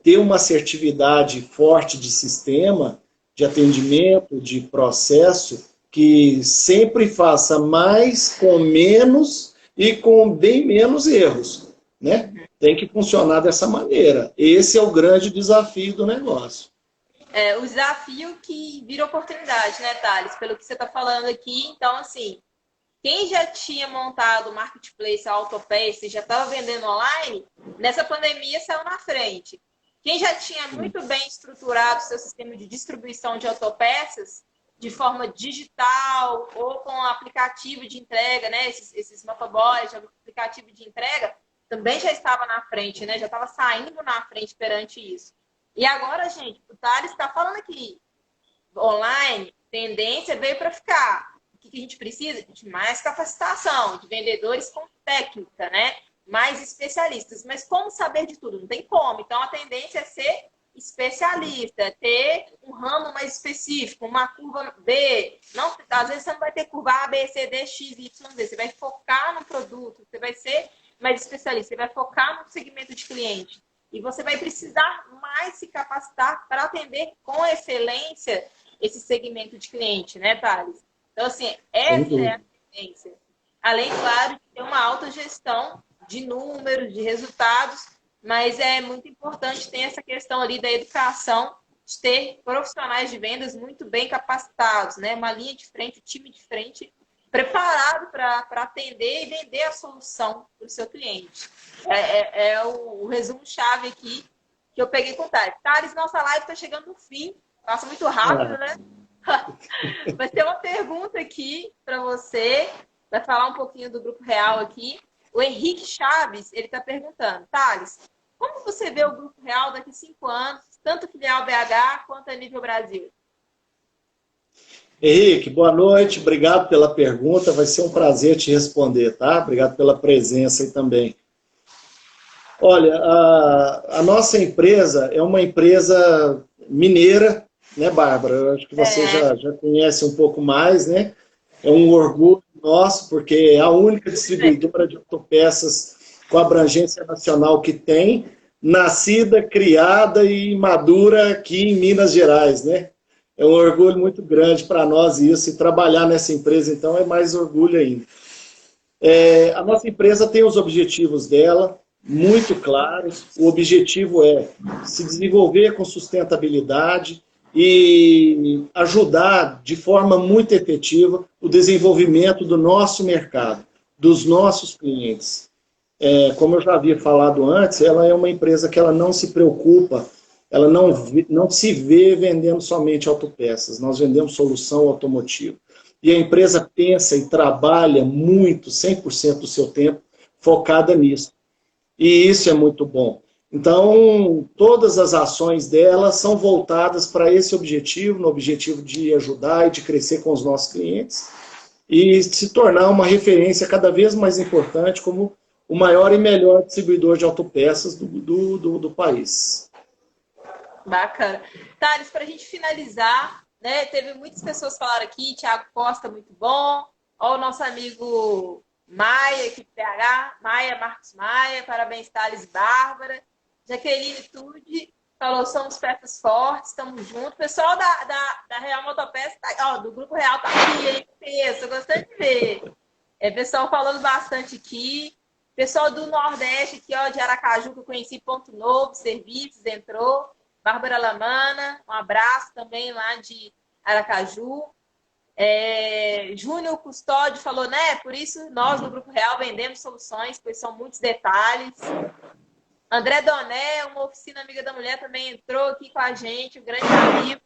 ter uma assertividade forte de sistema, de atendimento, de processo, que sempre faça mais com menos e com bem menos erros, né? Tem que funcionar dessa maneira. Esse é o grande desafio do negócio. O desafio que vira oportunidade, né, Thales? Pelo que você está falando aqui. Então, assim, quem já tinha montado o marketplace, a Autopeça, e já estava vendendo online, nessa pandemia saiu na frente. Quem já tinha muito bem estruturado o seu sistema de distribuição de autopeças, de forma digital ou com aplicativo de entrega, né, esses motoboys, aplicativo de entrega, também já estava na frente, né? Já estava saindo na frente perante isso. E agora, gente, o Thales está falando aqui, online, tendência veio para ficar. O que a gente precisa? De mais capacitação, de vendedores com técnica, né? Mais especialistas. Mas como saber de tudo? Não tem como. Então, a tendência é ser especialista, ter um ramo mais específico, uma curva B. Não, às vezes você não vai ter curva A, B, C, D, X, Y, Z. Você vai focar no produto, você vai ser mais especialista, você vai focar no segmento de cliente. E você vai precisar mais se capacitar para atender com excelência esse segmento de cliente, né, Thales? Então, assim, essa é a tendência. Além, claro, de ter uma alta gestão de números, de resultados, mas é muito importante ter essa questão ali da educação, de ter profissionais de vendas muito bem capacitados, né? Uma linha de frente, um time de frente preparado para atender e vender a solução para o seu cliente. É o resumo-chave aqui que eu peguei com o Thales. Thales, nossa live está chegando no fim. Passa muito rápido, né? Vai ter uma pergunta aqui para você. Vai falar um pouquinho do Grupo Real aqui. O Henrique Chaves, ele está perguntando, Thales, como você vê o Grupo Real daqui a 5 anos, tanto filial BH quanto a nível Brasil? Henrique, boa noite, obrigado pela pergunta, vai ser um prazer te responder, tá? Obrigado pela presença aí também. Olha, a nossa empresa é uma empresa mineira, né, Bárbara? Eu acho que você já conhece um pouco mais, né? É um orgulho nosso, porque é a única distribuidora de autopeças com abrangência nacional que tem, nascida, criada e madura aqui em Minas Gerais, né? É um orgulho muito grande para nós isso, e trabalhar nessa empresa, então, é mais orgulho ainda. A nossa empresa tem os objetivos dela, muito claros. O objetivo é se desenvolver com sustentabilidade e ajudar de forma muito efetiva o desenvolvimento do nosso mercado, dos nossos clientes. Como eu já havia falado antes, ela é uma empresa que ela não se preocupa, ela não se vê vendendo somente autopeças, nós vendemos solução automotiva. E a empresa pensa e trabalha muito, 100% do seu tempo, focada nisso. E isso é muito bom. Então, todas as ações dela são voltadas para esse objetivo, no objetivo de ajudar e de crescer com os nossos clientes e se tornar uma referência cada vez mais importante como o maior e melhor distribuidor de autopeças do país. Bacana. Thales, para a gente finalizar, né? Teve muitas pessoas que falaram aqui, Thiago Costa, muito bom. Ó, o nosso amigo Maia, aqui do PH, Maia, Marcos Maia, parabéns, Thales e Bárbara. Jaqueline Tude falou, somos peças fortes, estamos juntos. O pessoal da Real Motopeça, tá, ó, do Grupo Real tá aqui, hein? Estou gostando de ver. Pessoal falando bastante aqui. Pessoal do Nordeste, aqui, ó, de Aracaju, que eu conheci, Ponto Novo, Serviços, entrou. Bárbara Lamana, um abraço também lá de Aracaju. Júnior Custódio falou, né? Por isso nós no Grupo Real vendemos soluções, pois são muitos detalhes. André Doné, uma oficina amiga da mulher, também entrou aqui com a gente, um grande amigo.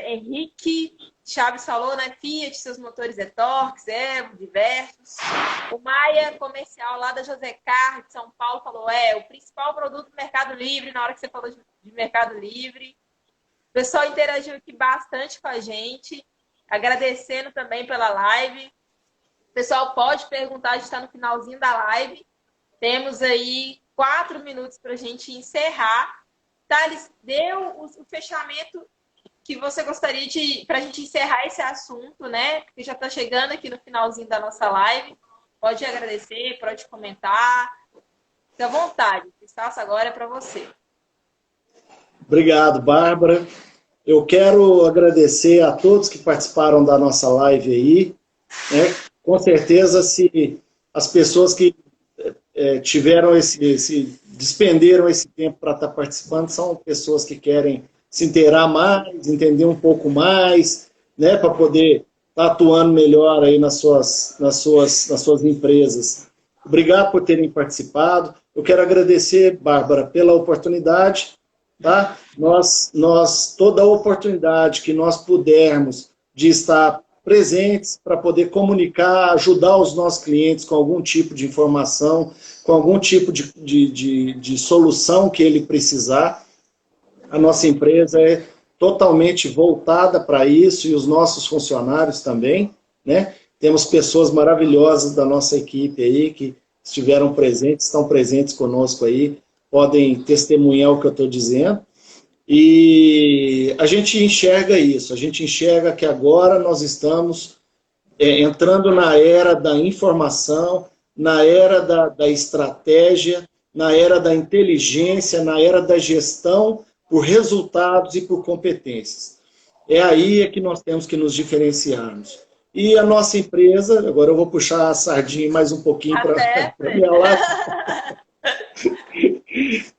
Henrique Chaves falou, né? Fiat, seus motores Torx, Evo, diversos. O Maia Comercial, lá da José Carlos, de São Paulo, falou, o principal produto do Mercado Livre, na hora que você falou de Mercado Livre. O pessoal interagiu aqui bastante com a gente, agradecendo também pela live. O pessoal pode perguntar, a gente está no finalzinho da live. Temos aí 4 minutos para a gente encerrar. Thales, deu o fechamento que você gostaria para a gente encerrar esse assunto, né? Porque já está chegando aqui no finalzinho da nossa live. Pode agradecer, pode comentar. Fique à vontade. O espaço agora é para você. Obrigado, Bárbara. Eu quero agradecer a todos que participaram da nossa live aí. Né? Com certeza, se as pessoas que tiveram despenderam esse tempo para estar participando, são pessoas que querem se inteirar mais, entender um pouco mais, né, para poder estar atuando melhor aí nas suas empresas. Obrigado por terem participado. Eu quero agradecer, Bárbara, pela oportunidade. Tá? Toda a oportunidade que nós pudermos de estar presentes para poder comunicar, ajudar os nossos clientes com algum tipo de informação, com algum tipo de solução que ele precisar. A nossa empresa é totalmente voltada para isso e os nossos funcionários também, né? Temos pessoas maravilhosas da nossa equipe aí que estiveram presentes, estão presentes conosco aí, podem testemunhar o que eu estou dizendo. E a gente enxerga isso, a gente enxerga que agora nós estamos entrando na era da informação, na era da estratégia, na era da inteligência, na era da gestão por resultados e por competências. É aí que nós temos que nos diferenciarmos. E a nossa empresa, agora eu vou puxar a sardinha mais um pouquinho para minha live.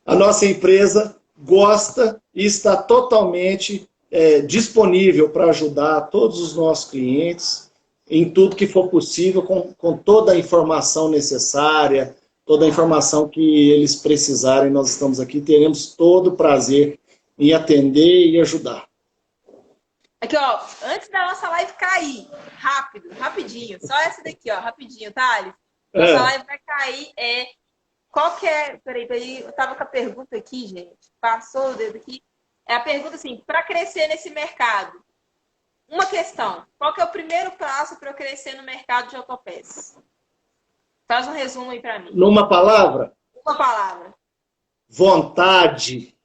A nossa empresa gosta e está totalmente disponível para ajudar todos os nossos clientes em tudo que for possível, com toda a informação necessária, toda a informação que eles precisarem, nós estamos aqui, teremos todo o prazer em atender e ajudar. Aqui, ó, antes da nossa live cair, rapidinho, só essa daqui, ó, rapidinho, Thales. Nossa live vai cair, qual que é... Peraí, eu tava com a pergunta aqui, gente, passou o dedo aqui. É a pergunta assim, para crescer nesse mercado, uma questão, qual que é o primeiro passo para eu crescer no mercado de autopeças? Faz um resumo aí para mim. Numa palavra? Uma palavra. Vontade.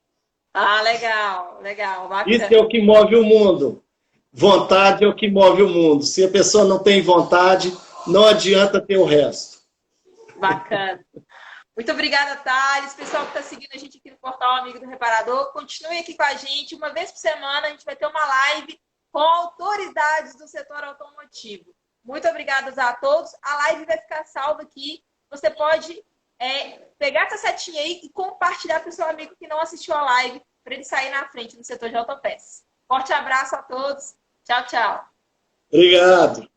Ah, legal, bacana. Isso é o que move o mundo. Vontade é o que move o mundo. Se a pessoa não tem vontade, não adianta ter o resto. Bacana. Muito obrigada, Thales. Pessoal que está seguindo a gente aqui no Portal Amigo do Reparador, continue aqui com a gente. Uma vez por semana a gente vai ter uma live com autoridades do setor automotivo. Muito obrigada a todos. A live vai ficar salva aqui. Você pode pegar essa setinha aí e compartilhar para o seu amigo que não assistiu a live, para ele sair na frente no setor de autopeças. Forte abraço a todos. Tchau, tchau. Obrigado.